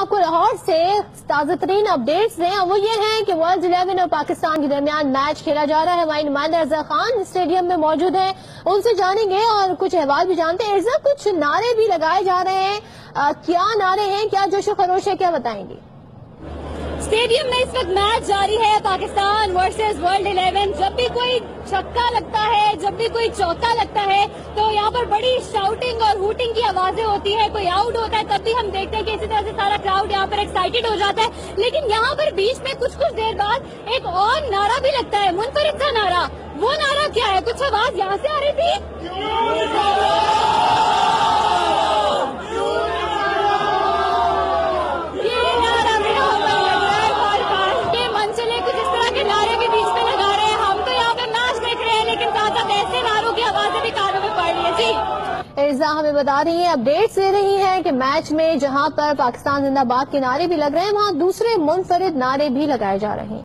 آپ کو لاہور سے تازہ ترین اپڈیٹس ہیں، وہ یہ ہیں کہ ورلڈ 11 اور پاکستان کے درمیان میچ کھیلا جا رہا ہے۔ ہماری نمائندہ ارزا خان اسٹیڈیم میں موجود ہے، ان سے جانیں گے اور کچھ احوال بھی جانتے ہیں۔ ارزا، کچھ نعرے بھی لگائے جا رہے ہیں، کیا نعرے ہیں، کیا جوش و خروش ہے، کیا بتائیں گے؟ اسٹیڈیم میں اس وقت میچ جاری ہے، پاکستان ورسز ورلڈ 11۔ جب بھی کوئی چھکا لگتا ہے، جب بھی کوئی چوکا لگتا ہے تو یہاں پر بڑی شاؤٹنگ اور ہوٹنگ کی آوازیں ہوتی ہے۔ کوئی آؤٹ ہوتا ہے تب بھی ہم دیکھتے ہیں کہ اسی طرح سے سارا کراؤڈ یہاں پر ایکسائٹیڈ ہو جاتا ہے، لیکن یہاں پر بیچ میں کچھ دیر بعد ایک اور نعرہ بھی لگتا ہے، منفرد سا نعرہ۔ وہ نعرہ کیا ہے؟ کچھ آواز یہاں سے آ رہی تھی۔ ارزا ہمیں بتا رہی ہیں، اپڈیٹس دے رہی ہیں کہ میچ میں جہاں پر پاکستان زندہ باد کے نعرے بھی لگ رہے ہیں، وہاں دوسرے منفرد نعرے بھی لگائے جا رہے ہیں۔